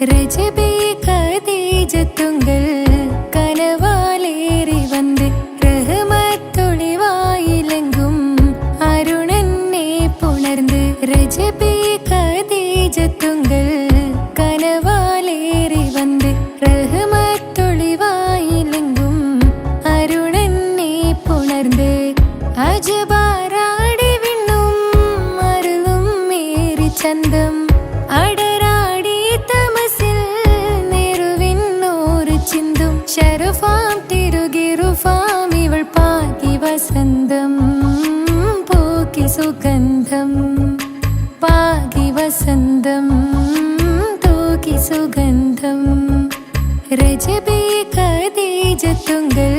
രജബേ ഖദീജത്തുങ്കൾ കനവാലേറി വന്ന് റഹ്മത്തൊളിവായിലെങ്കും അരുണനെ പുണർന്ന് രജബേ ഖദീജത്തുങ്കൾ കനവാലേറി വന്ന് റഹ്മത്തൊളിവായിലെങ്കും അരുണനെ പുണർന്ന് അജബാറാടി വിണ്ണും അരുളും മേറി ചന്തം അടരാടി തമസിൽ നെറുവിന്നോറ് ചിന്തും ശരഫാം തിരുകിറുഫാം ഇവൾ പാകി വസന്തം പോക്കി സുഗന്ധം പാകി വസന്തം തൂക്കി സുഗന്ധം രജബേ ഖദീജത്തുങ്കൾ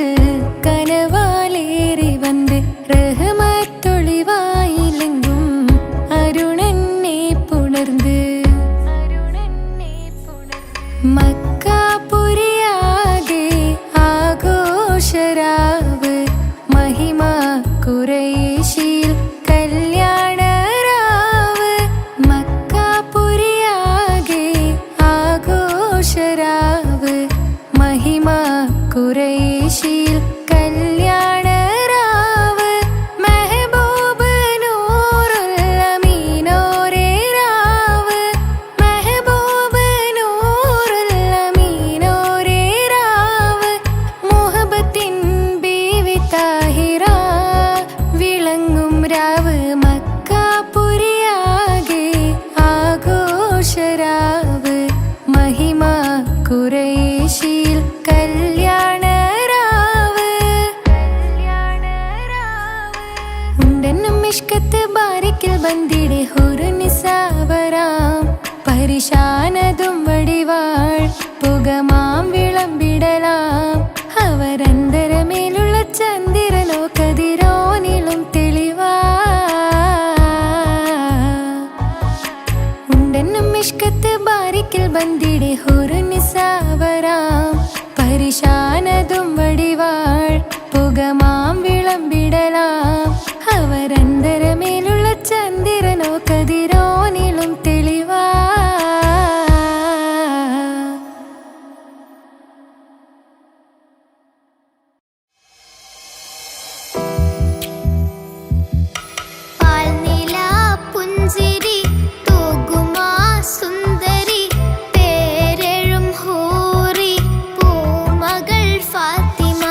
കനവാലേറി വന്ന് റഹ്മത്തൊളിവായിലെങ്കും അരുണനെ പുണർന്ന് മക്കാപുരിയാകെ ആഘോഷരാവ് മഹിമ ഖുറൈശിൽ കല്യാണരാവ് മക്കാപുരിയാകെ ആഘോഷരാവ് മഹിമ ഖുറൈശിൽ കല്യാണരാവ് മെഹബൂബ് നൂറുൽ അമീനോരേ രാവ് മെഹബൂബ് നൂറുൽ അമീനോരേ രാവ് മുഹബത്തിൻ ബീവി താഹിറ വിളങ്ങും രാവ് മക്കാപുരിയാകെ ആഘോഷരാവ് മഹിമ ഖുറൈശിൽ കല്യാണരാവ് ഉണ്ടെന്നും മിഷ്കത്ത് ബാരിക്കിൽ ബന്ദിടെ ഹുറുനിസാവരാം പരിശാനതും വടിവാൾ പുകമാം വിളമ്പിടലാം അവരന്തരമേലുള്ള ചന്ദ്രനോ കതിരോനിലും തെളിവാ ഉണ്ടെന്നും മിഷ്കത്ത് ബാരിക്കിൽ ബന്ദിടെ ഹുറുനിസാവരാം പരിശാനതും വടിവാൾ പുകമാം വിളമ്പിടലാം അവരന്തരമേലുള്ള ചന്ദ്രനോ കതിരോനിലും തെളിവാ പാൽനില പുഞ്ചിരി തൂകുമാ സുന്ദരി പേരെഴും ഹൂറി പൂമകൾ ഫാത്തിമ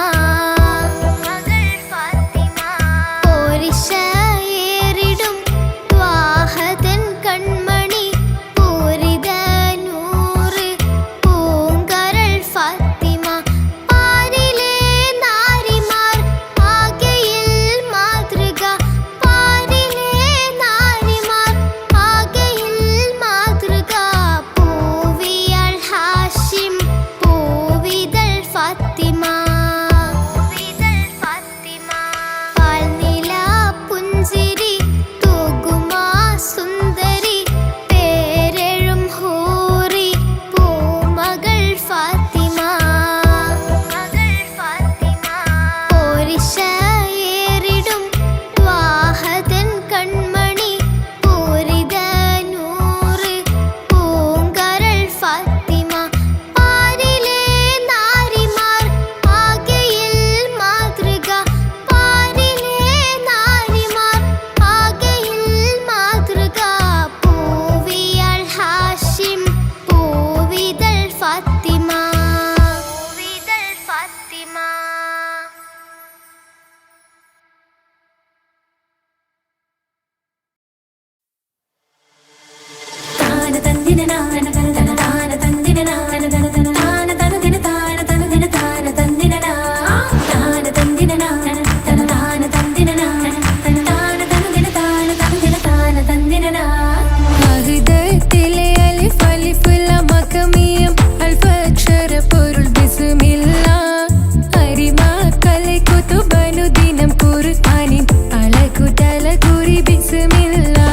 പോരിശയേറിടും ത്വാഹതൻ കൺമണി പൂരിത നൂറ് പൂങ്കരൾ ഫാത്തിമ പാരിലെ നാരിമാർ ആകെയിൽ മാതൃക പാരിലെ നാരിമാർ ആകെയിൽ മാതൃക പൂവിയാൾ ഹാഷിം പൂവിതൾ ഫാത്തിമ പാൽനില പുഞ്ചിരി തൂകുമാ സുന്ദരി പേരെഴും ഹൂറി പൂമകൾ ഫാത്തിമ പോരിശയേറിടും ത്വാഹതൻ കൺമണി പൂരിത നൂറ് പൂങ്കരൾ ഫാത്തിമ പാരിലെ നാരിമാർ ആകെയിൽ മാതൃക പാരിലെ നാരിമാർ ആകെയിൽ മാതൃക പൂവിയാൾ ഹാഷിം പൂവിതൾ ഫാത്തിമ താന തന്ദിന നാന തന തന താന തന്ദിന നാന തന തന താന തനുദിന താന തനുദിന താന തന്ദിന നാ താന തന്ദിന നാന തന താന തന്ദിന നാന തന താന തനുദിന താന തനുദിന താന തന്ദിന നാ മഹ്ദത്തിലെ അലിഫ് അലിഫ് ലം മഖമിയം അൽഫക്ഷര പൊരുൾ ബിസ്മില്ലാ അരിമാ കലൈ കുതുബനു ദിനം ഖുർആനിൻ അലകു തലകുരി ബിസ്മില്ലാ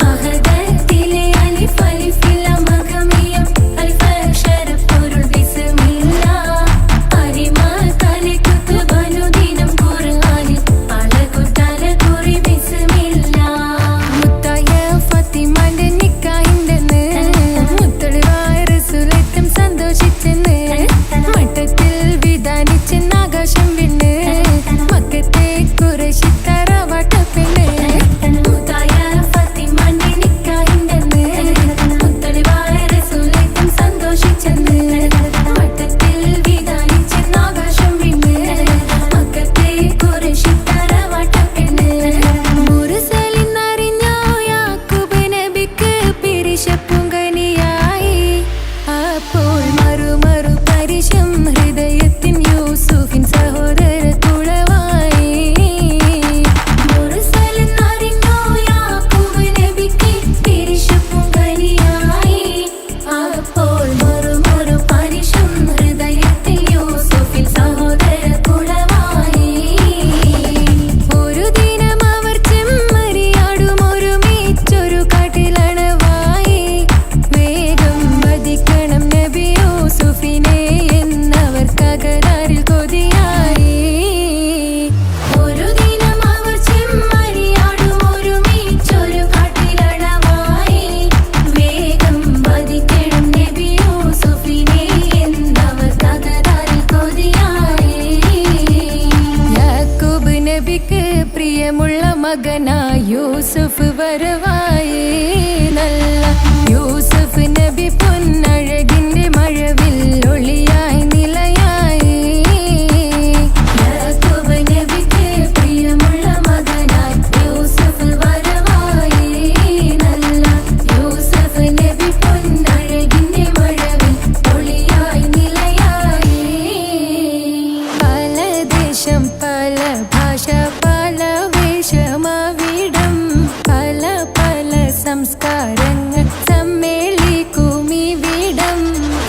മഹ്ദത്തിലെ അലിഫ് അലിഫ് ലം മഖമിയം മകനായി യൂസുഫ് വരവായി നല്ല യൂസുഫ് നബി പൊന്നഴകിന്റെ മഴവിൽ ഒളിയായി നിലയായി യാക്കൂബ് നബിക്ക് പ്രിയമുള്ള മകനായി യൂസുഫ് വരവായി നല്ല യൂസുഫ് നബി പൊന്നഴകിന്റെ മഴവിൽ ഒളിയായി നിലയായി പല ദേശം പല ഭാഷ പല വേഷമവിടം പല പല സംസ്കാരങ്ങൾ സമ്മേളിക്കും ഇവിടം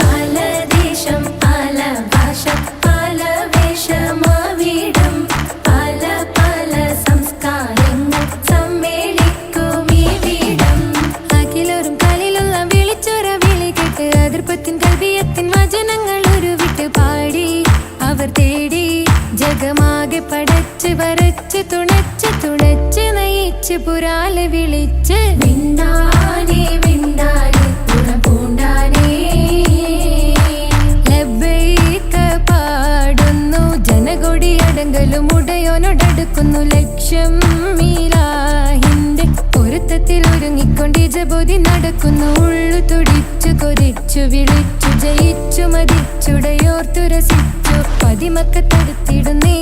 പല ദേശം പല ഭാഷ പല വേഷമവിടം പല പല സംസ്കാരങ്ങൾ സമ്മേളിക്കും ഇവിടം അഖിലോരും കലിലുള്ള വിളിച്ചൊര വിളി കേട്ട് അതിർപ്പത്തിൻ കൽവിയത്തിൻ വചനങ്ങൾ ഉരുവിട്ട് പാടി അവർ തേടി ജഗമാകെ പടച്ച് വരച്ച് തുണച്ച് തുണച്ച് നയിച്ച് പുരാലെ വിളിച്ച് വിണ്ടാനേ വിണ്ടാനേ തുണപൂണ്ടാനേ ലബ്ബൈക പാടുന്നു ജനകൊടി അടങ്കലും ഉടയോനോടടുക്കുന്നു ലക്ഷ്യം മീലാഹിന്റെ പൊരുത്തത്തിൽ ഒരുങ്ങിക്കൊണ്ട് ജബോധി നടക്കുന്നു ഉള്ളു തുടിച്ചു കൊതിച്ചു വിളിച്ചു ജയിച്ചു മതിച്ചുടയോർത്തുരസിച്ചു പതിമക്കത്തടുത്തിടുന്നേ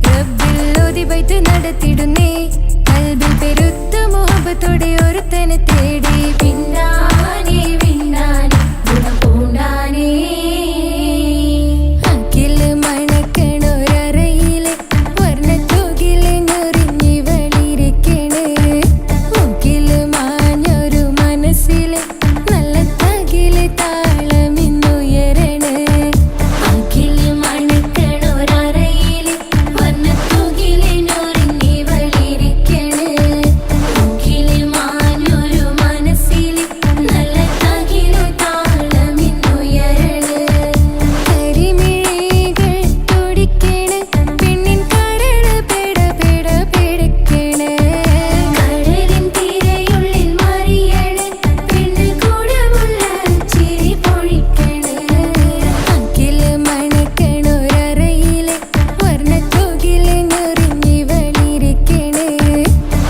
റബ്ബിൽ ഓതിബൈത്ത് നടത്തിടുന്നേ കൽബിൽ പെരുത്ത മുഹബത്തോടെ ഒരുത്തനെ തേടി പിന്നാനേ പിന്നാനേ ഗുണപൂണ്ടാനേ അഖില് മണക്കണൊരറയില് വർണ്ണത്തൂകില് ഞൊറിഞ്ഞി വളിരിക്കണ് മുക്കില് മാഞ്ഞൊരു മനസ്സില് നല്ല തകില് താളമിന്നുയരണ അഖില് മണക്കണൊരറയില് വർണ്ണത്തൂകില് ഞൊറിഞ്ഞി വളിരിക്കണ് മുക്കില് മാഞ്ഞൊരു മനസ്സില് നല്ല തകില് താളമിന്നുയരണ കരിമിഴികൾ തുടിക്കണ് പെണ്ണിൻ കരള് പെട പെട പെടക്കണ് കടലിൻ തിരയുള്ളിൽ മറിയണ് പെണ്ണ് കൂടമുള്ള ചിരി പൊഴിക്കണ് അഖില് മണക്കണൊരറയില് വർണ്ണത്തൂകില് ഞൊറിഞ്ഞി വളിരിക്കണ്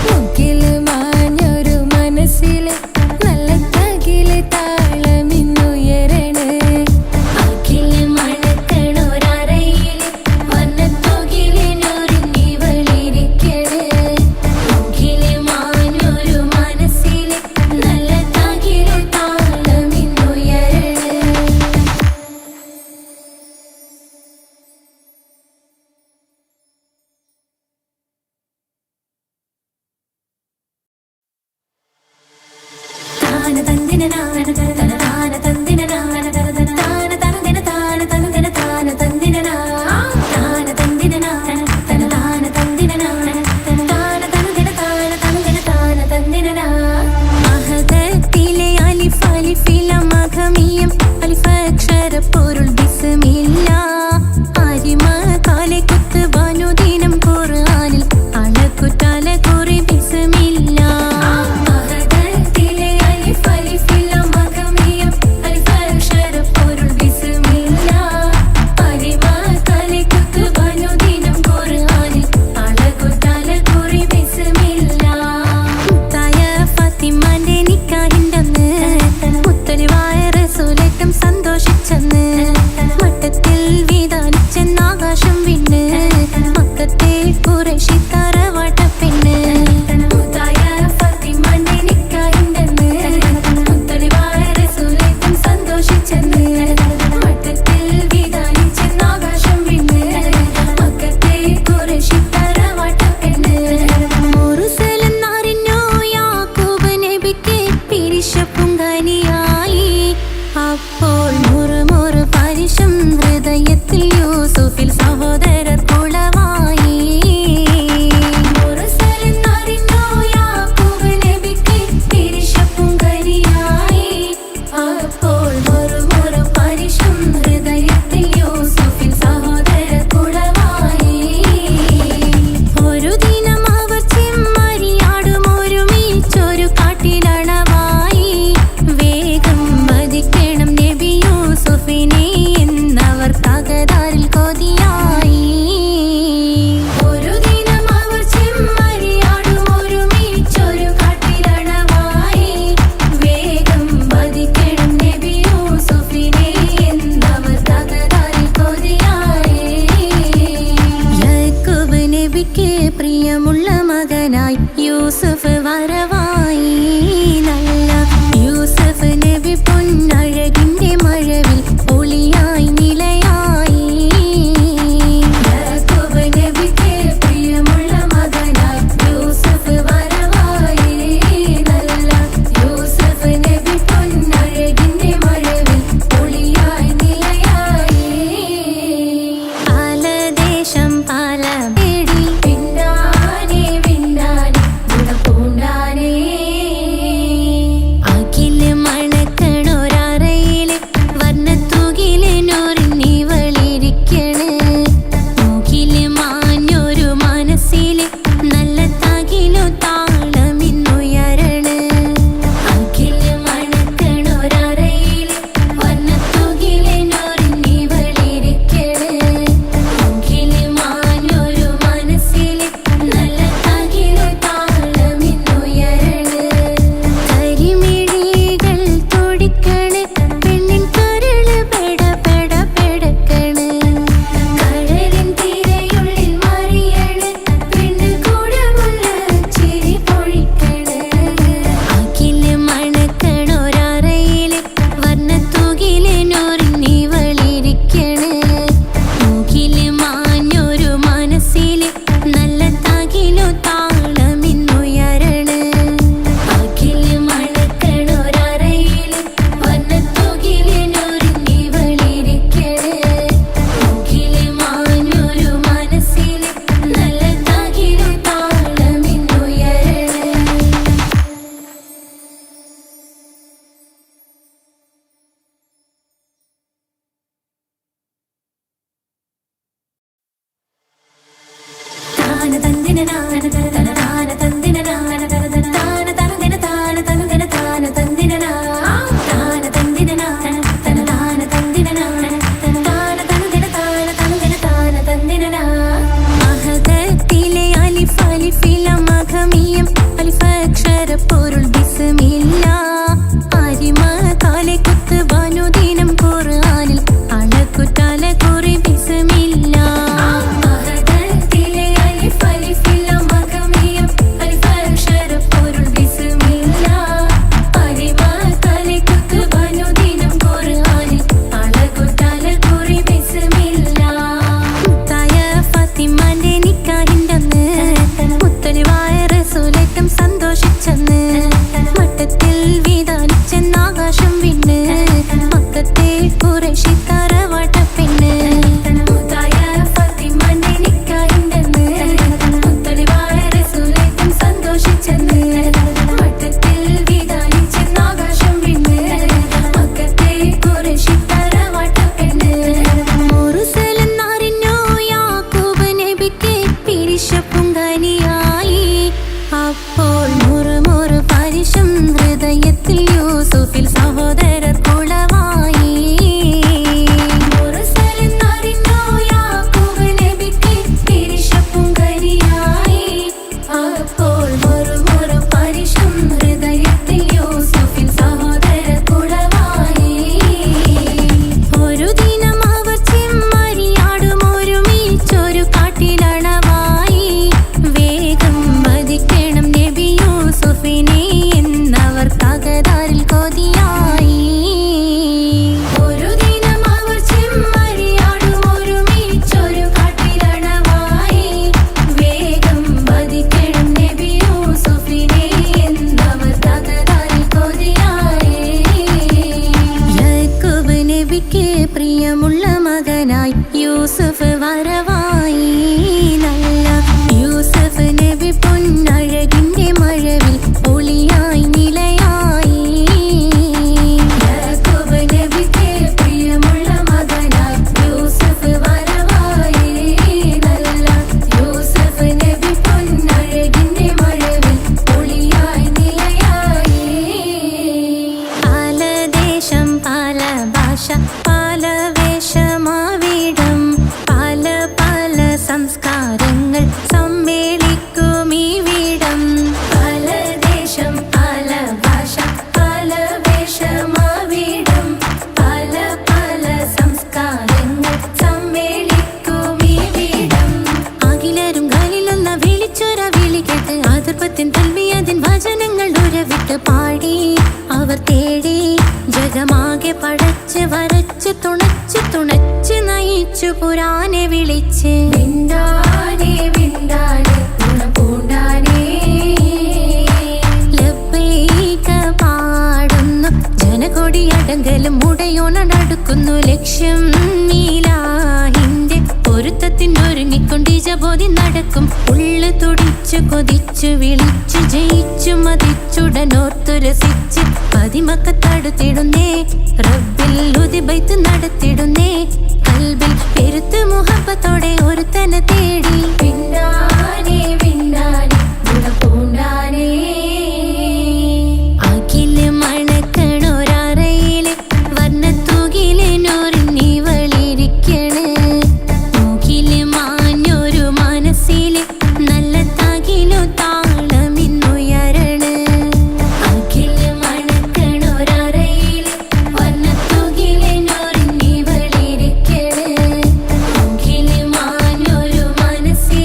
മുക്കില് മാഞ്ഞൊരു മനസ്സില് നല്ല തകില് താളമിന്നുയരണ അഖില് മണക്കണൊരറയില് വർണ്ണത്തൂകില് ഞൊറിഞ്ഞി വളിരിക്കണ് മുക്കില് മാഞ്ഞൊരു മനസ്സില് നല്ല തകില് താളമിന്നുയരണ താന തന്ദിന നാന തന താന തന്ദിന നാന തന താന തന്ദിന താന തന്ദിന താന തന്ദിന താന തന്ദിന നാന തന താന തന്ദിന നാന തന താന തന്ദിന താന തന്ദിന താന തന്ദിന മഹദത്തിലെ അലിഫ് അലിഫില മഖമിയം അലിഫ് അക്ഷര പൊരുൾ ബിസ്മില്ല ആരിമ കാലെ കുത്ത് വനുദിനം ഖുർആനിൽ അളക്കുതല കുറി ബിസ്മില്ല മഹദത്തിലെ അലിഫ് അലിഫില മഖമിയം അലിഫ് അക്ഷര പൊരുൾ ബിസ്മില്ല ആരിമ കാലെ കുത്ത് വനുദിനം ഖുർആനിൽ അളക്കുതല കുറി ബിസ്മില്ല മുത്തായ ഫാത്തിമാന്റെ നിക്കാഹിന്റന്ന് മുത്തലിവായ റസൂലേറ്റം സന്തോഷിച്ചെന്ന് മട്ടത്തിൽ വീതാനിച്ചെന്നാകാശം വിണ്ണ് മക്കത്തെ ഖുറൈശി തറവാട്ട പെണ്ണ് മുത്തായ ഫാത്തിമാന്റെ നിക്കാഹിന്റന്ന് മുത്തലിവായ റസൂലേറ്റം സന്തോഷിച്ചെന്ന് മട്ടത്തിൽ വീതാനിച്ചെന്നാകാശം വിണ്ണ് മക്കത്തെ ഖുറൈശി തറവാട്ട പെണ്ണ് മുറുസലെന്നറിഞ്ഞു യാക്കൂബ് നബിക്ക് പിരിശപ്പുങ്കനിയായി അപ്പോൾ മുറുമുറു പരിശം ഹൃദയത്തിൽ യൂസുഫിൽ സഹോദരർ കുളവായി മുറുസലെന്നറിഞ്ഞു യാക്കൂബ് നബിക്ക് പിരിശപ്പുങ്കനിയായി അപ്പോൾ മുറുമുറു പരിശം ഹൃദയത്തിൽ യൂസുഫിൽ സഹോദരർ കുളവായി ഒരു ദിനം അവർ ചെമ്മരിയാടും ഒരുമിച്ചൊരു കാട്ടിലണവായി വേഗം വധിക്കണം നബി യൂസുഫ് മഹദത്തിലെ അലിഫ് അലിഫില മഖമിയം അലിഫക്ഷര പൊരുൾ ബിസ്മില്ല അരിമ കാലെ കുത്ത് ബനുദിനം ഖുർആനിൽ അളക്കുതല കുറി ബിസ്മില്ല മഹദത്തിലെ അലിഫ് അലിഫില മഖമിയം അലിഫക്ഷര പൊരുൾ ബിസ്മില്ല അരിമ കാലെ കുത്ത് ബനുദിനം ഖുർആനിൽ അളക്കുതല കുറി ബിസ്മില്ല മുത്തായ ഫാത്തിമാന്റെ നിക്കാഹിന്റന്ന് മുത്തലിവായ റസൂലേറ്റം സന്തോഷിച്ചെന്ന് മട്ടത്തിൽ വീതാലിച്ചെന്ന് ആകാശം വിണ്ണ് മക്കത്തെ ഖുറൈശി തറവാട്ടപ്പെണ്ണ് മുത്തായ ഫാത്തിമാന്റെ നിക്കാഹിന്റന്ന് മുത്തലിവായ റസൂലേറ്റം സന്തോഷിച്ചെന്ന് മട്ടത്തിൽ വീതാലിച്ചെന്ന് ആകാശം വിണ്ണ് മക്കത്തെ ഖുറൈശി തറവാട്ടപ്പെണ്ണ് മുർസലെന്നറിഞ്ഞു യാക്കൂബ് നബിക്ക് പിരിശപ്പുങ്കനിയായി അപ്പോൾ മുറുമുറു പരിശം ഹൃദയത്തിൽ യൂസുഫിൽ സഹോദരർ കുളവായി മുർസലെന്നറിഞ്ഞു യാക്കൂബ് നബിക്ക് പിരിശപ്പുങ്കനിയായി അപ്പോൾ മുറുമുറു പരിശം ഹൃദയത്തിൽ യൂസുഫിൽ സഹോദരർ കുളവായി ഒരു ദിനം അവർ ചെമ്മരിയാടും ഒരുമിച്ചൊരു കാട്ടിലണവായി വേഗം വധിക്കണം നബി യൂസുഫിനെ എന്നവർ തകരാറിൽ കൊതിയായി ഒരു ദിനം അവർ ചെമ്മരിയാടും ഒരുമിച്ചൊരു കാട്ടിലണവായി വേഗം വധിക്കണം നബി യൂസുഫിനെ എന്നവർ തകരാറിൽ കൊതിയായി യാക്കൂബ് നബിക്ക് പ്രിയമുള്ള മകനായി യൂസുഫ് വരവായി നല്ല യൂസുഫ് നബി പൊന്നഴകിന്റെ മഴവിൽ ഒളിയായി നിലയായി യാക്കൂബ് നബിക്ക് പ്രിയമുള്ള മകനായി യൂസുഫ് വരവായി നല്ല യൂസുഫ് നബി പൊന്നഴകിന്റെ മഴവിൽ ഒളിയായി നിലയായി പല ദേശം പല ഭാഷ പല വേഷമാവിടം പല പല സംസ്കാരങ്ങൾ സമ്മേളിക്കും ഈ വീടം പല ദേശം പല ഭാഷ പല വേഷമാവിടം പല പല സംസ്കാരങ്ങൾ സമ്മേളിക്കും ഈ വീടം അഖിലരും ഖലിലൊന്ന വിളിച്ചൊര വിളി കേട്ട് ആതിർപ്പത്തിൻ തൽബിയതിൻ വചനങ്ങൾ ഉരവിട്ട് പാടി അവർ തേടി ജഗമാകെ പടച്ച് വരച്ച് തുണച്ച് നയിച്ചു പുരാനെ വിളിച്ച് വിണ്ടാനെ വിണ്ടാനെ പൂണ്ടാനെ ലബ്ബൈക പാടുന്നു ജനകൊടിയടങ്കലും മുടയോണടുക്കുന്നു ലക്ഷ്യം നീലാഹിന്റെ പൊരുത്തത്തിനൊരുങ്ങിക്കൊണ്ട് ജബോധി നടക്കും ഉള്ളു തുടിച്ചു കൊതിച്ചു വിളിച്ചു ജയിച്ചു മതിച്ചുടനോർത്തു രസിച്ച് പതിമക്കത്തടുത്തിടുന്നേ റബ്ബിൽ ഉദിബൈത്ത് നടത്തിടുന്നേ കൽബിൽ പെരുത്ത് മുഹബത്തോടെ ഒരുത്തനെ തേടി വിണ്ടാനെ വിണ്ടാനെ ഗുണപൂണ്ടാനെ അഖില് മണക്കണൊരറയില് വർണ്ണത്തൂകില് നൂറിനിവളിരിക്കണ് മൂക്കില് മാഞ്ഞൊരു മനസ്സില് നല്ല തകിലു താളമിന്നുയരണ് അഖില് മണക്കണൊരറയില് വർണ്ണത്തൂകില് നൂറിനിവളിരിക്കണ് മൂക്കില് മാഞ്ഞൊരു മനസ്സില്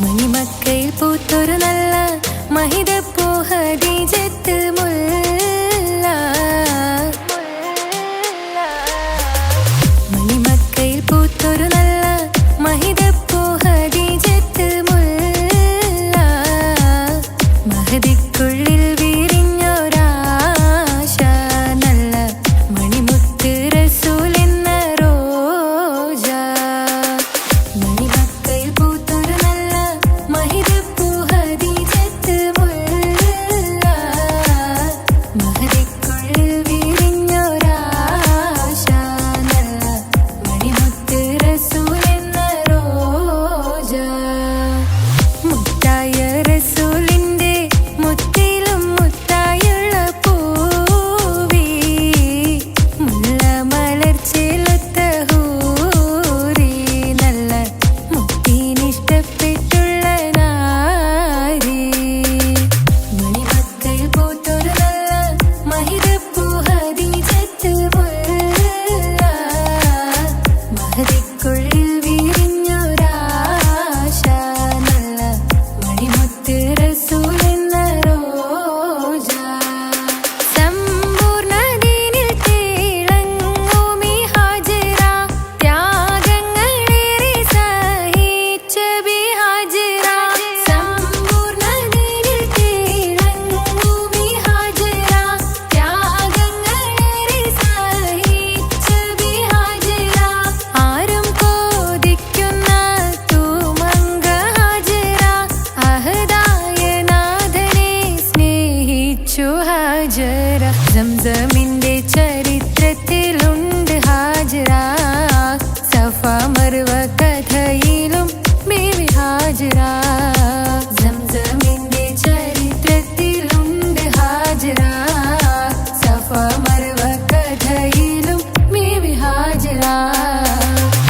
മണിമക്കയിൽ പൂത്തൊരു നല്ല മഹിതപ്പൂ ഖദീജത്ത് മുല്ല. മണിമക്കയിൽ പൂത്തൊരു നല്ല മഹിതപ്പൂ ഖദീജത്ത് മുല്ല. മഹദിക്കുള്ളിൽ വിരിഞ്ഞൊരാശ നല്ല മണിമുത്ത് റസൂൽ എന്ന റോജ. മണിമക്കയിൽ പൂത്തൊരു നല്ല മഹിതപ്പൂ ഖദീജത്ത് മുല്ല. മഹദിക്കുള്ളിൽ വിരിഞ്ഞൊരാശ നല്ല മണിമുത്ത് റസൂൽ എന്ന റോജ. മുത്തായ റസൂലിന്റെ മുത്തിലും മുത്തായുള്ള പൂവി മുല്ല മലർച്ചേലൊത്ത ഹൂറി നല്ല മുത്തിനിഷ്ടപ്പെട്ടുള്ള നാരി. മണിമക്കയിൽ പൂത്തൊരു നല്ല മഹിതപ്പൂ ഖദീജത്ത് മുല്ല. മഹദിക്കുള്ളിൽ വിരിഞ്ഞൊരാശ നല്ല മണിമുത്ത് റസൂൽ എന്ന റോജ. സമ്പൂർണ്ണദീനിൽ തിളങ്ങുമീ ഹാജിറ ത്യാഗങ്ങളേറെ സഹിച്ച ബിഹാജിറ. സമ്പൂർണ്ണദീനിൽ തിളങ്ങുമീ ഹാജിറ ത്യാഗങ്ങളേറെ സഹിച്ച ബിഹാജിറ. ആരും കോതിക്കുന്ന തൂമങ്ക ഹാജിറ അഹദായ നാഥനെ സ്നേഹിച്ചു ഹാജറ. സംസമിന്റെ ചരിത്രത്തിലുണ്ട് ഹാജറ. സഫ മർവ കഥയിലും ബീവി ഹാജറ. സംസമിന്റെ ചരിത്രത്തിലുണ്ട് ഹാജറ. സഫ മർവ കഥയിലും ബീവി ഹാജറ.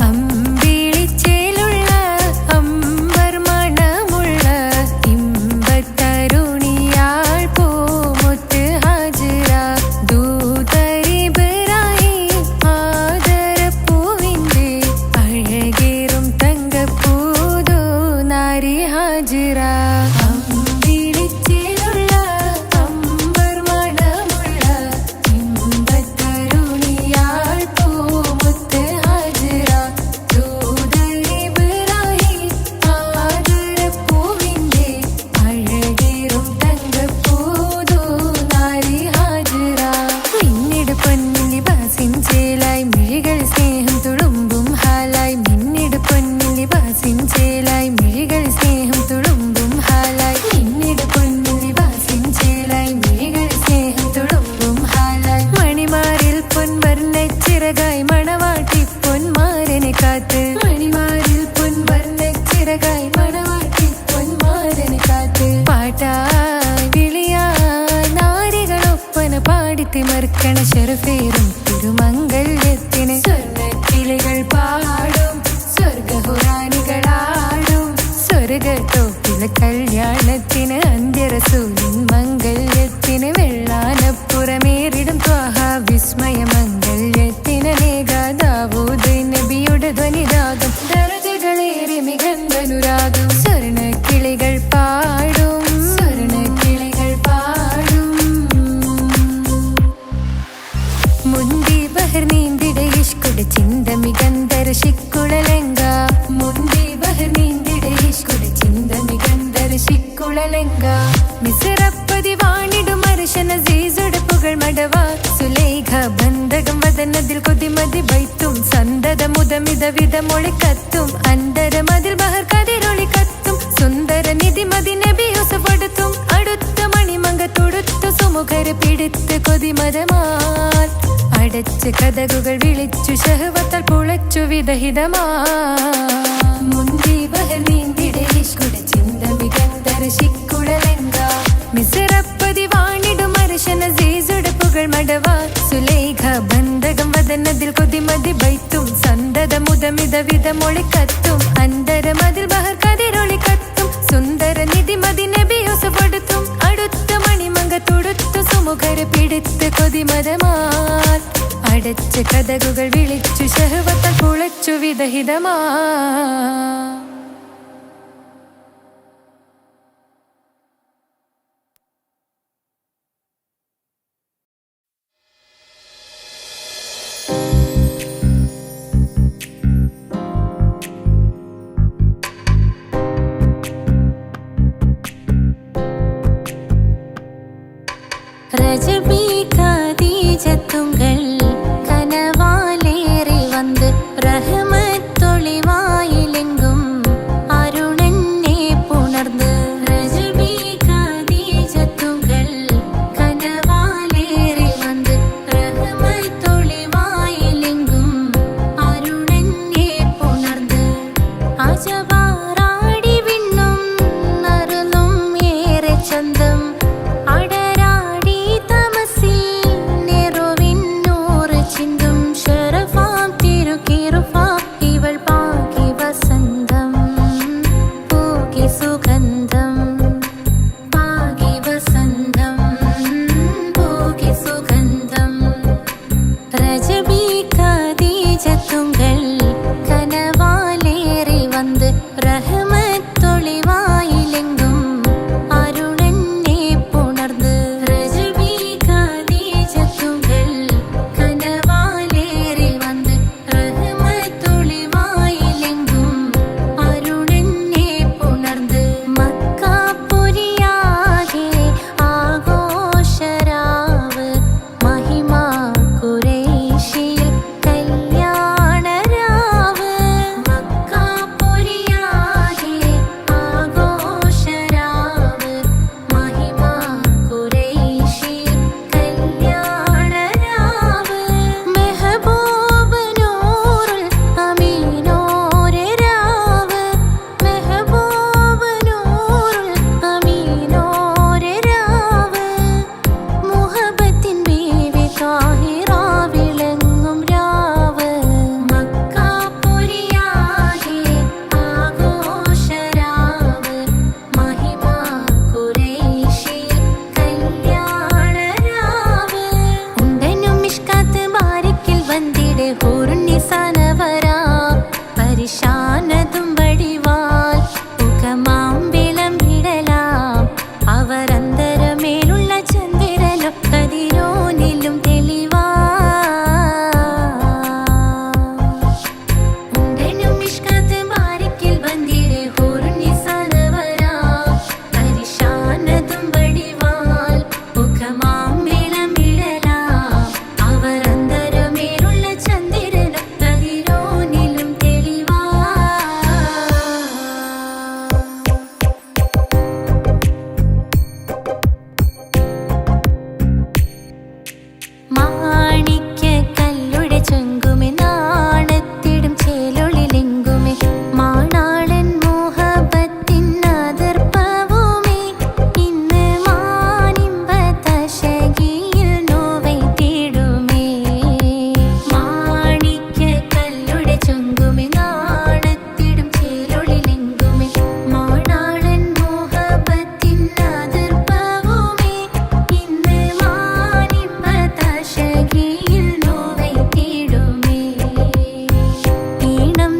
അമ്പിളിച്ചേലുള്ള അമ്പർ മണമുള്ള ഇമ്പത്തരുണിയാൾ പൂമുത്ത് ഹാജറ. ദൂതരിബ്രാഹിം ആദരപ്പൂവിന്റെ അഴകേറും തങ്കപ്പൂതോ നാരി ഹാജറ. അമ്പിളിച്ചേലുള്ള അമ്പർ മണമുള്ള ഇമ്പത്തരുണിയാൾ പൂമുത്ത് ഹാജറ. ദൂതരിബ്രാഹിം ആദരപ്പൂവിന്റെ അഴകേറും തങ്കപ്പൂതോ നാരി ഹാജറ. മിന്നിട് പൊന്നിൽ ലിബാസിൻ ചേലായി മിഴികൾ സ്നേഹം തുളുമ്പും ഹാലായി. മിന്നിട് പൊന്നിൽ ലിബാസിൻ ചേലായി മിഴികൾ സ്നേഹം തുളുമ്പും ഹാലായി. മിന്നിട് പൊന്നിൽ ലിബാസിൻ ചേലായി മിഴികൾ സ്നേഹം തുളുമ്പും ഹാലായി. മണിമാരിൽ പൊൻവർണ്ണച്ചിറകായി മണവാട്ടി പൊന്മാരനെ കാത്ത്. മണിമാരിൽ പൊൻവർണ്ണച്ചിറകായി മണവാട്ടി പൊന്മാരനെ കാത്ത്. പാട്ടായി വിളിയായി നാരികളൊപ്പന പാടിത്തിമർക്കണ ശരഫേറും തിരുമംഗല്യത്തിന്. സ്വർണ്ണക്കിളികൾ പാടും സ്വർഗഹുറാനികളാടും സ്വർഗത്തോപ്പില കല്യാണത്തിന്. അന്ത്യറസൂലിൻ മംഗല്യത്തിന് വെള്ളാനപ്പുറമേറിടും ത്വാഹ വിസ്മയ മംഗല്യത്തിന്. നേകാദാവൂദ് നബിയുടെ ധ്വനിരാഗം ദരജകളേറെ മികന്തനുരാഗം. സ്വർണ്ണക്കിളികൾ പാടും സ്വർണ്ണക്കിളികൾ പാടും. മുന്തി ബഹർ നീന്തിട ഇഷ്കുട ചിന്ത മികന്തര ശിക്കുളലങ്ക. മുന്തി ബഹർ നീന്തിട ഇഷ്കുട ചിന്ത മികന്തര ശിക്കുളലങ്ക. മിസറപ്പതി വാണിടും അർശന സീസുടെ പുകൾ മടവ. സുലൈഖ ബന്ധകം വദനതിൽ കൊതിമതി ബൈത്തും സന്തത മുതമിത വിധമൊളി കത്തും. അന്തരമതിൽ ബഹർ കതിരൊളി കത്തും. സുന്ദര നിധിമതി നബി യൂസഫെടുത്തും. അടുത്ത മണിമങ്ക തൊടുത്തു സുമുഖരെ പിടിത്ത് കൊതിമതമാൽ. അടച്ച കഥകുകൾ വിളിച്ചു ശഹവത്താൽ പുളച്ചു വിദഹിതമാ. മുന്തി ബഹർ നീന്തിട ഇഷ്കുട ചിന്ത മികന്തര ശിക്കുളലങ്ക. മിസറപ്പതി വാണിടും അർശന സീസുടെ പുകൾ മടവ. സുലൈഖ ബന്ധകം വദനതിൽ കൊതിമതി ബൈത്തും സന്തത മുതമിത വിധമൊളി കത്തും. അന്തരമതിൽ ബഹർ കതിരൊളി കത്തും. സുന്ദര നിധിമതി നബി യൂസഫെടുത്തും. അടുത്ത മണിമങ്ക തൊടുത്തു സുമുഖരെ പിടിത്ത് കൊതിമതമാൽ. അടച്ച കഥകുകൾ വിളിച്ചു ശഹവത്താൽ പുളച്ചു വിദഹിതമാ.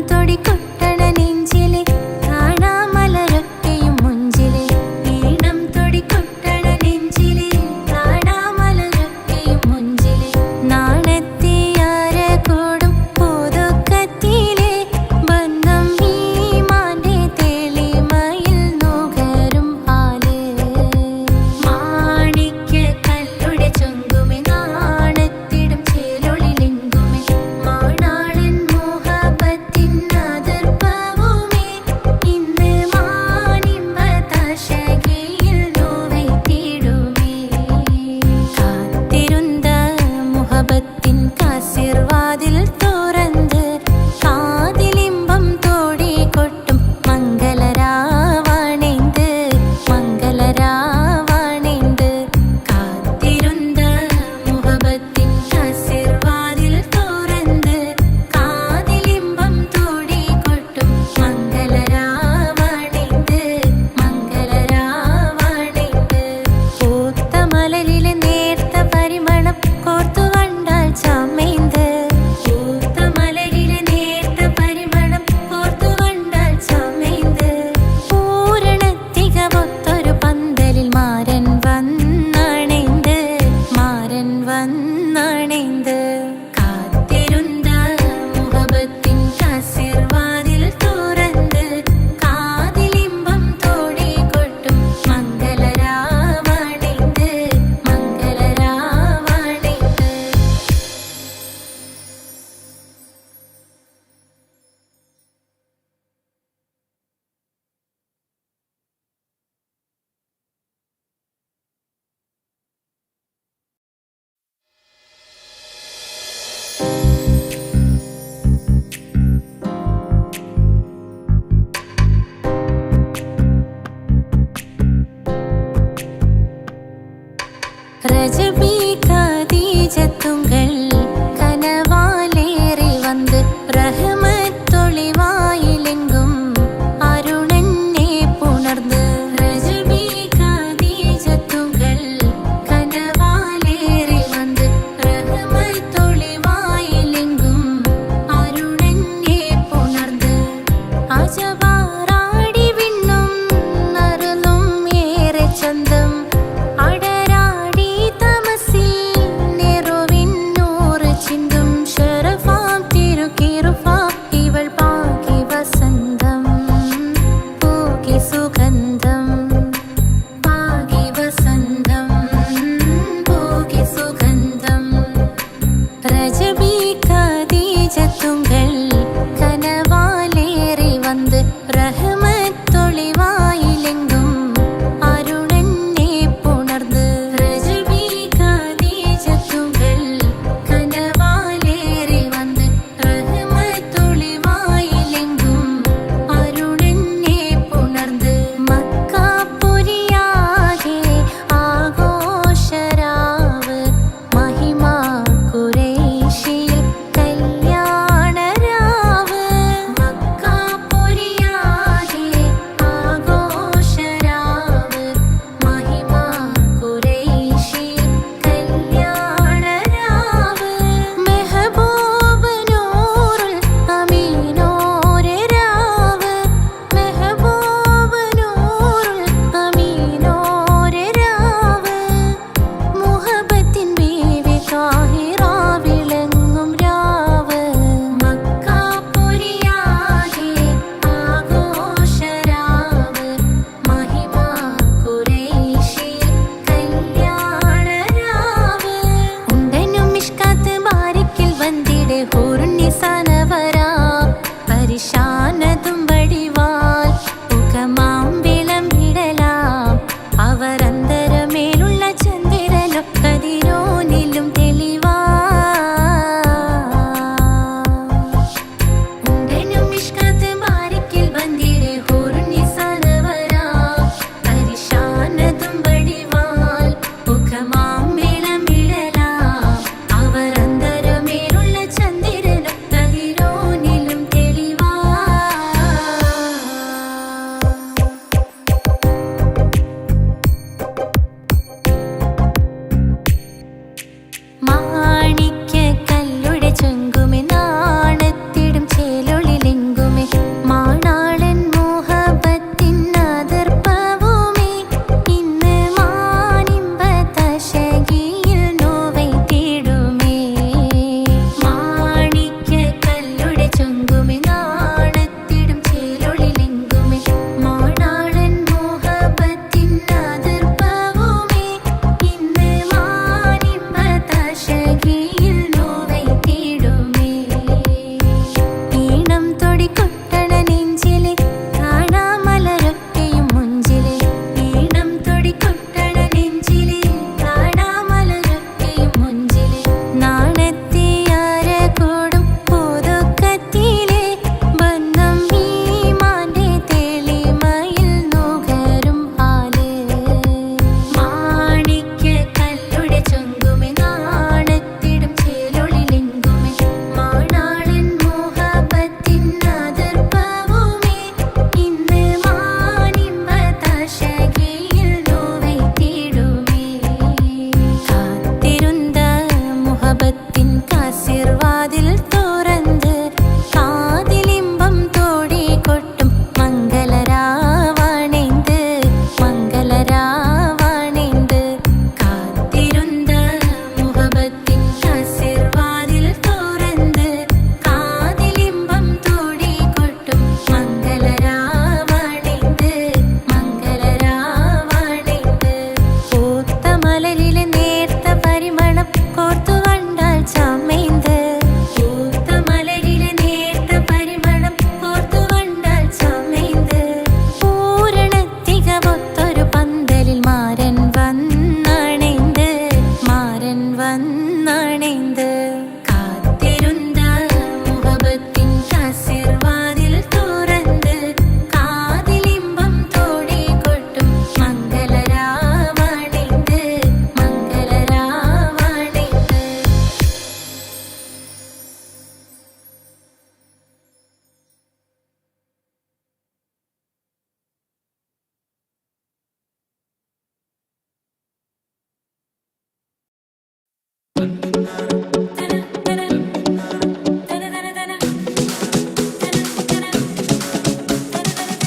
തൊടി കൊട്ടണ നെഞ്ചിലെ കാണാമലരൊക്കെയും മുഞ്ചിലെ ഈണം തൊടി കൊട്ടണ നെഞ്ചിലെ കാണാമലരൊക്കെയും മുഞ്ചിലെ നാണത്തിയാര കൂടും പുതുക്കത്തിലെ ബന്ധം ഈമാന്റെ തെളിമയിൽ നുകരും ഹാല് മാണിക്യ കല്ലുടെ ചൊങ്കുമെ നാണത്തിടും ചേലൊളിലെങ്കുമെ മാണാളൻ മോഹബത്തിൻ അതിർ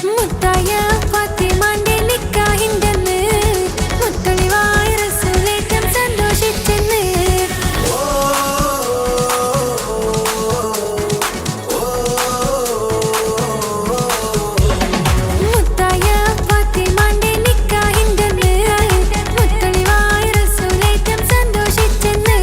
മുത്തായ ഫാത്തിമാന്റെ നിക്കാഹിന്റെന്ന് മുത്തൊളിവായ റസൂലേറ്റം സന്തോഷിച്ചെന്ന് മുത്തായ ഫാത്തിമാന്റെ നിക്കാഹിന്റെന്ന് മുത്തൊളിവായ റസൂലേറ്റം സന്തോഷിച്ചെന്ന്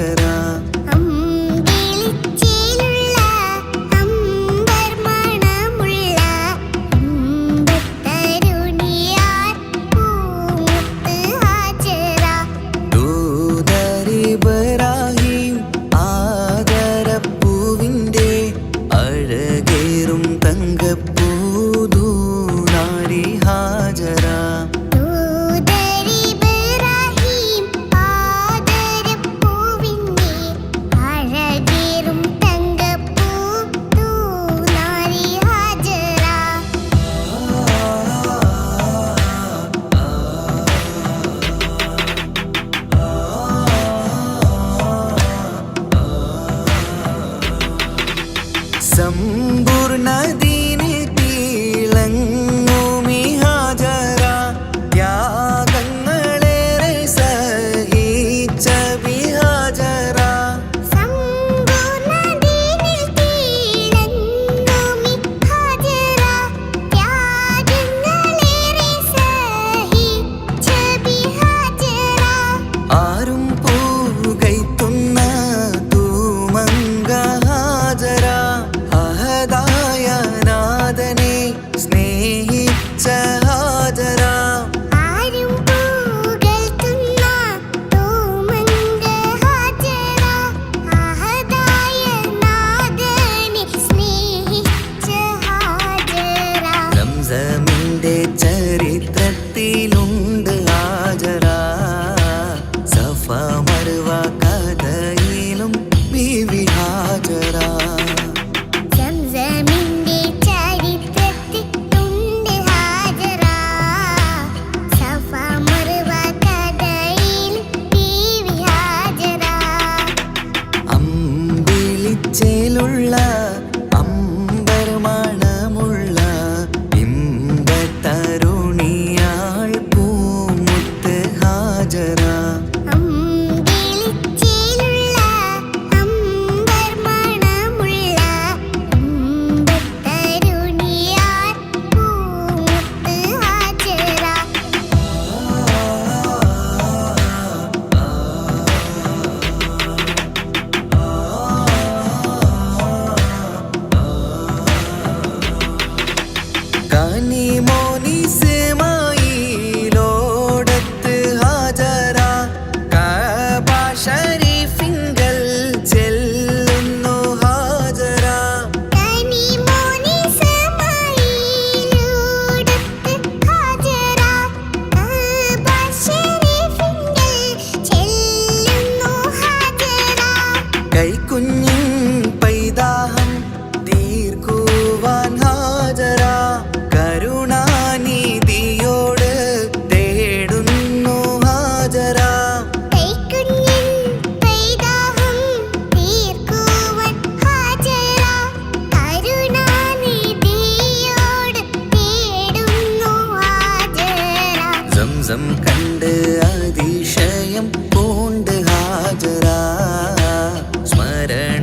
ഹാജറ. അമ്പിളിച്ചേലുള്ള അമ്പർ മണമുള്ള അമ്പത്തരുണിയാർ പൂമുത്ത് ഹാജറ. ദൂതരിബ്രാഹിം ആദരപ്പൂവിൻ്റെ അഴകേറും തങ്കപ്പൂതൂനാരി ഹാജറ. ദൂതരിബ്രാഹിം ആദരപ്പൂവിൻ്റെ അഴകേറും തങ്കപ്പൂതൂനാരി ഹാജറ. സമ്പൂർണ്ണദീനിൽ തിളങ്ങുമി ഹാജറ. ത്യാഗങ്ങളേറെ സഹിച്ച ബിഹാജറ. സമ്പൂർണ്ണദീനിൽ തിളങ്ങുമി ഹാജറ. ത്യാഗങ്ങളേറെ സഹിച്ച ബിഹാജറ. ആരും പൂകൈത്തുന്ന തൂമങ്ക ഹാജറ. അഹദായ നാഥനെ സ്നേഹിച്ച ഹാജറ. ആരും പുകഴ്ത്തുന്ന തൂമങ്ക ഹാജറ. അഹദായ നാഥനെ സ്നേഹിച്ച ഹാജറ. സംസമിന്റെ ചരിത്രത്തിലുണ്ട് ഹാജറ. സഫ മർവ കഥയിലും ബീവി ഹാജറ. സംസമിന്റെ ചരിത്രത്തിലുണ്ട് ഹാജറ. സഫ മർവ കഥയിൽ ബീവി ഹാജറ. അമ്പിളിച്ചേലുള്ള അമ്പർ മണമുള്ള ഇമ്പത്തരുണിയാൾ പൂമുത്ത് ഹാജറ. അമ്പിളിച്ചേലുള്ള അമ്പർ മണമുള്ള ഇമ്പത്തരുണിയാർ പൂമുത്ത് ഹാജറ. കനിമോനിസ്മായിലോടത്ത് ഹാജറ. കഅബ ശരീഫിങ്കൽ ചെല്ലുന്നു ഹാജറ. കനിമോനിസ്മായിലോടത്ത് ഹാജറ. കഅബ ശരീഫിങ്കൽ ചെല്ലുന്നു ഹാജറ. കൈക്കുഞ്ഞിൻ പൈതാഹം തീർക്കുവാൻ ഹാജറ. കരുണാനിധിയോട് തേടുന്നു ഹാജറ. കൈക്കുഞ്ഞിൻ പൈതാഹം തീർക്കുവാൻ ഹാജറ. കരുണാനിധിയോട് തേടുന്നു ഹാജറ. സംസം കണ്ട് അതിശയം പൂണ്ട് ഹാജറ. സ്മരണ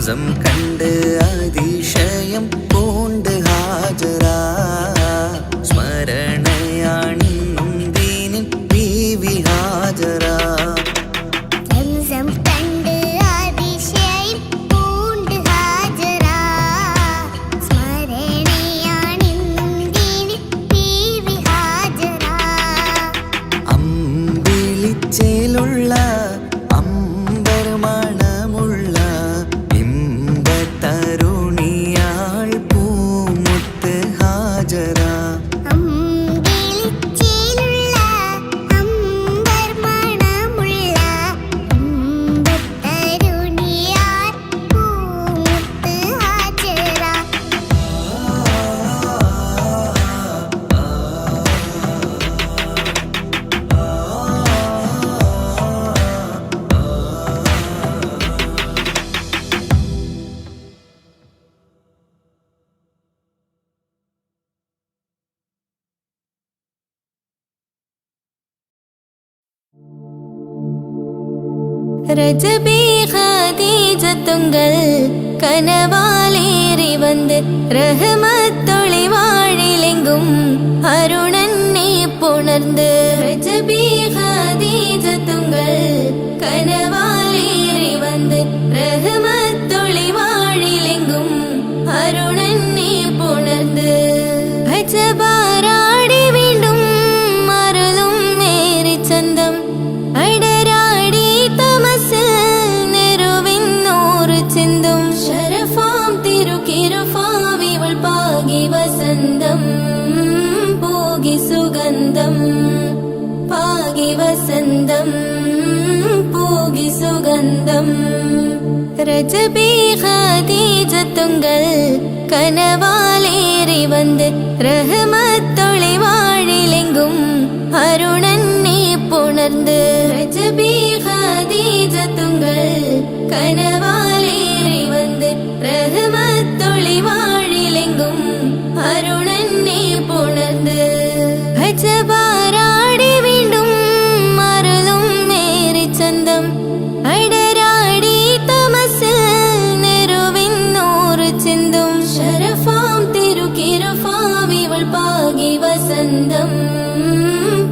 സംസം കണ്ട് അതിശയം പൂണ്ട് ഹാജറ സ്മരണയാണിന്നും ദീനിൻ ബീവി ഹാജറ സംസം കണ്ട് അതിശയം പൂണ്ട് ഹാജറ സ്മരണയാണിന്നും ദീനിൻ ബീവി ഹാജറ അമ്പിളിച്ചേലുള്ള അമ്പർമണമുള്ള ഇമ്പത്തരുണിയാൾ പൂമുത്ത് ഹാജറ അമ്പിളിച്ചേലുള്ള അമ്പർമണമുള്ള ഇമ്പത്തരുണിയാൾ പൂമുത്ത് ഹാജറ ரஜபி ஹதீஜத்துங்கள் கனவாலேறி வந்து ரஹமத்தொளி வாழிலெங்கும் அருணன்னே புணர்ந்து ரஜபி ஹதீஜத்துங்கள் கனவாலேறி வந்து ரஹமத்தொளி வாழிலெங்கும் அருணன்னே புணர்ந்து அஜபாராடி വീണ്ടും മറലും നേരി ചന്തം അടരാടി തമസിൽ നെരുവിന്നൂറ് ചിന്തും ശരഫാം തിരുക്കിരുഫാവിവൾ പാകി വസന്തം പോകി സുഗന്ധം പാകി വസന്തം പോകി സുഗന്ധം രജബി ഖദീജത്തുങ്കൾ കനവാലേറി വന്ന് റഹ്മത്തൊളി വാഴിലെങ്കും അരുണന്നെ പുണർന്ന് രജബി ഖദീജത്തുങ്കൾ കനവാലേറി വന്ന് റഹ്മത്തൊളി വാഴിലെങ്കും അരുണന്നെ പുണർന്ന് അജബാരാടി വീണ്ടും മറലും നേരി ചന്തം അടരാടി തമസിൽ നെരുവിന്നൂറ് ചിന്തും ശരഫാം തിരുക്കിരുഫാവിവൾ പാകി വസന്തം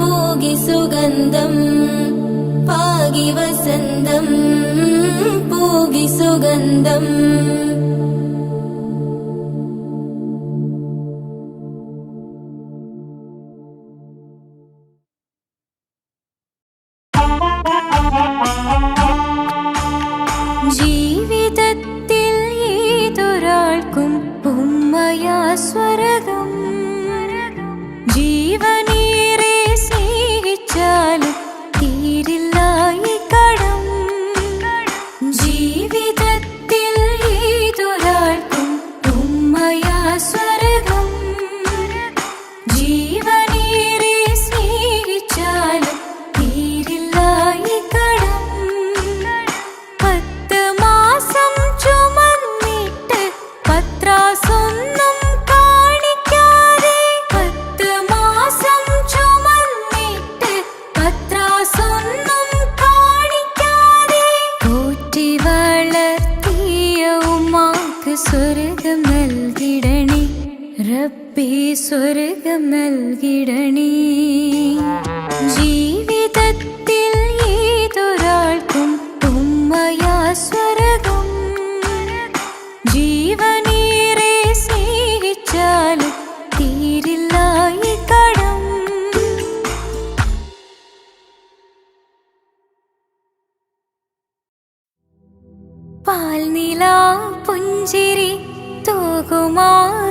പോകി സുഗന്ധം പാകി വസന്തം പോകി സുഗന്ധം ജീവിതത്തിൽ ഏതൊരാൾക്കും ഉമ്മയാ സ്വർഗം ജീവനേറെ സ്നേഹിച്ചാലും തീരില്ല ഈ കടം ജീവിതത്തിൽ ഏതൊരാൾക്കും ഉമ്മയാ സ്വർഗം ജീവനേറെ സ്നേഹിച്ചാലും തീരില്ല ഈ കടം 10 മാസം ചുമന്നിട്ട് പത്രാസൊന്നും കാണിക്കാതെ 10 മാസം ചുമന്നിട്ട് പത്രാസൊന്നും കാണിക്കാതെ പോറ്റി വളർത്തിയ ഉമ്മാക്ക് സ്വർഗം നൽകിടണേ റബ്ബേ സ്വർഗം നൽകിടണേ ജീവിതത്തിൽ ഏതൊരാൾക്കും ഉമ്മയാ സ്വർഗം ജീവനേറെ സ്നേഹിച്ചാലും തീരില്ല ഈ കടം പാൽനിലാ പുഞ്ചിരി തൂകുമാ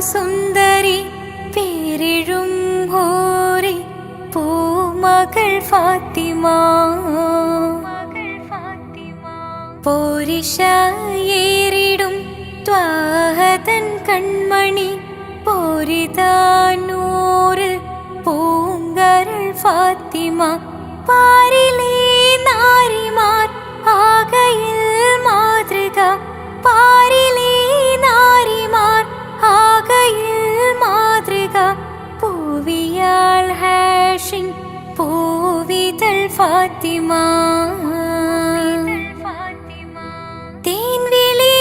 സുന്ദരി പേരിഴും ഹോറി പൂമകൾ ഫാത്തിമ പോരിശയേറിടും ത്വാഹതൻ കൺമണി പോരിതാനൂറ് പൂങ്കരൾ ഫാത്തിമ പാരിലേ നാരിമാർ ആകയിൽ മാതൃക പാരിലേ നാരിമാർ ആകയിൽ മാതൃക പൂവിയാൾ ഹാഷിൻ പൂവിതൾ ഫാത്തിമ തേൻവിളി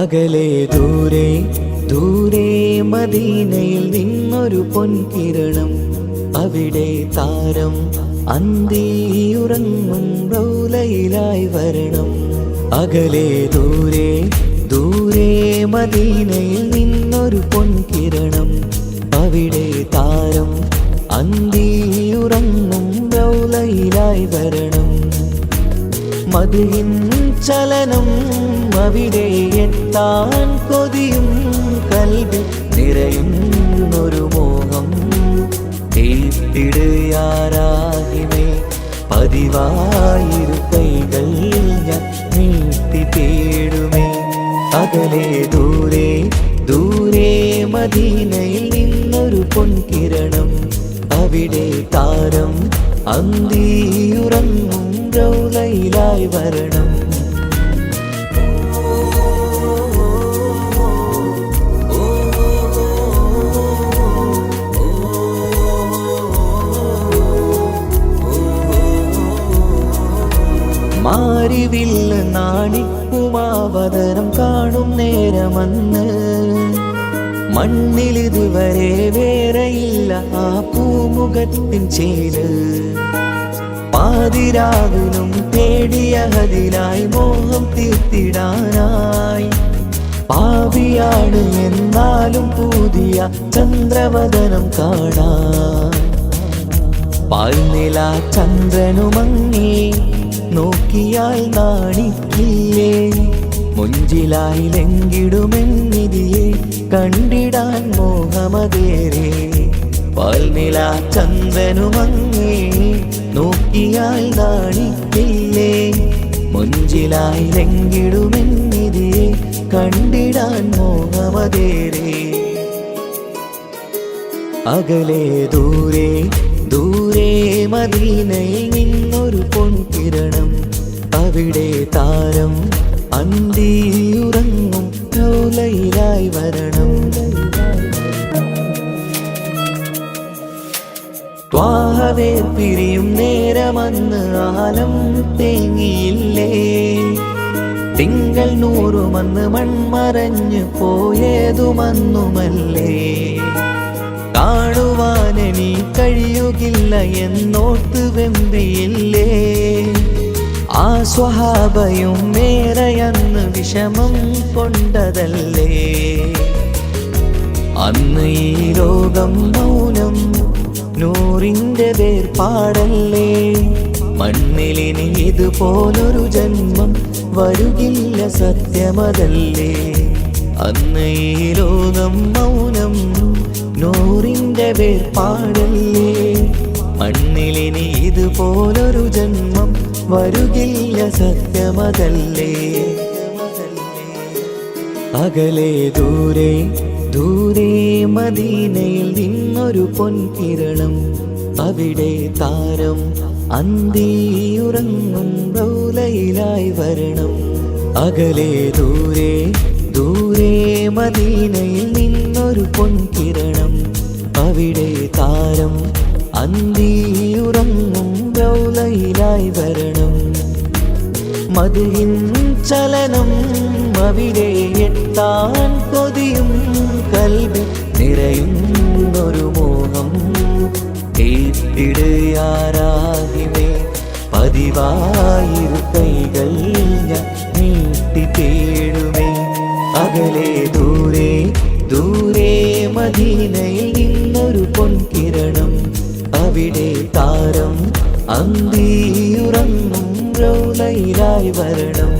അകലെ ദൂരെ ദൂരെ മദീനയിൽ നിന്നൊരു പൊൻകിരണം, അവിടെ താരം അന്തിയുറങ്ങും റൗലയിലായി വരണം. അകലെ ദൂരെ ദൂരെ മദീനയിൽ നിന്നൊരു പൊൻകിരണം, അവിടെ താരം അന്തിയുറങ്ങും റൗലയിലായി വരണം. മദിഹിൻ ചലനം അവിടെ എത്താൻ കൊതിയും കൽബിൽ നിറയുന്നൊരു മോഹം. ഏറ്റിടുയാരാഹിമേ പതിവായിരു കൈകൾ ഞാൻ നീട്ടി തേടുമേ. അകലെ ദൂരെ ദൂരെ മദീനയിൽ നിന്നൊരു പൊൻകിരണം, അവിടെ താരം അന്തിയുറങ്ങും റൗലയിലായി വരണം. മാരിവില്ല് നാണിക്കുമാവതരം കാണും നേരമന്ന്, മണ്ണിലിതുവരെ വേറെയില്ല ആ പൂമുഖത്തിൻ ചേര്. പാതിരാവിലും തേടിയ ഹദിലായി മോഹം തീർത്തിടാനായി, പാപിയാണ് എന്നാലും പുതിയ ചന്ദ്രവദനം കാണാൻ. പാൽനില ചന്ദ്രനുമങ്ങി നോക്കിയാൽ നാണിക്കില്ലേ, മുഞ്ചിലായി ലംഘിടുമെന്നിതിയെ കണ്ടിടാൻ മോഹമതേറെ. പാൽനില ചന്ദ്രനുമങ്ങി നോക്കിയാൽ നാണിക്കില്ലേ, മുഞ്ചിലായി ലംഘിടുമെന്നിതിയെ കണ്ടിടാൻ മോഹമതേറെ. അകലെ ദൂരെ ദൂരെ മദീനയിൽ നിന്നൊരു പൊൻകിരണം, അവിടെ താരം അന്തിയുറങ്ങും റൗലയിലായി വരണം. ത്വാഹവേ പിരിയും നേരമന്ന് ആലം തേങ്ങിയില്ലേ, തിങ്കൾ നൂറുമന്ന് മൺമറഞ്ഞു പോയതുമന്നുമല്ലേ. കാണുവാനെനി കഴിയുകില്ല എന്നോർത്ത് വെമ്പിയില്ലേ, ആ സ്വഹാബയും മേറയന്ന് വിഷമം കൊണ്ടതല്ലേ. അന്ന് ഈ ലോകം മൗനം നൂറിൻ്റെ വേർപാടല്ലേ, മണ്ണിലിനി ഇതുപോലൊരു ജന്മം വരുകില്ല സത്യമതല്ലേ. അന്ന് ഈ ലോകം മൗനം നൂറിൻ്റെ വേർപാടല്ലേ, മണ്ണിലിനി ഇതുപോലൊരു ജന്മം വരുകില്ല സത്യമതല്ലേ. അകലെ ദൂരെ ദൂരെ മദീനയിൽ നിന്നൊരു പൊൻകിരണം, അവിടെ താരം അന്തിയുറങ്ങും റൗലയിലായി വരണം. അകലെ ദൂരെ ദൂരെ മദീനയിൽ നിന്നൊരു പൊൻകിരണം, അവിടെ താരം അന്തിയുറങ്ങും റൗലയിലായി വരണം. മദിഹിൻ ചലനം അവിടെ എത്താൻ കൊതിയും കൽബിൽ നിറയുന്നൊരു മോഹം. ഏറ്റിടുയാരാഹിമേ പതിവായിരു കൈകൾ ഞാൻ നീട്ടി തേടുമേ. അകലെ ദൂരെ ദൂരെ മദീനയിൽ നിന്നൊരു പൊൻകിരണം, അവിടെ താരം അന്തിയുറങ്ങും റൗലയിലായി വരണം.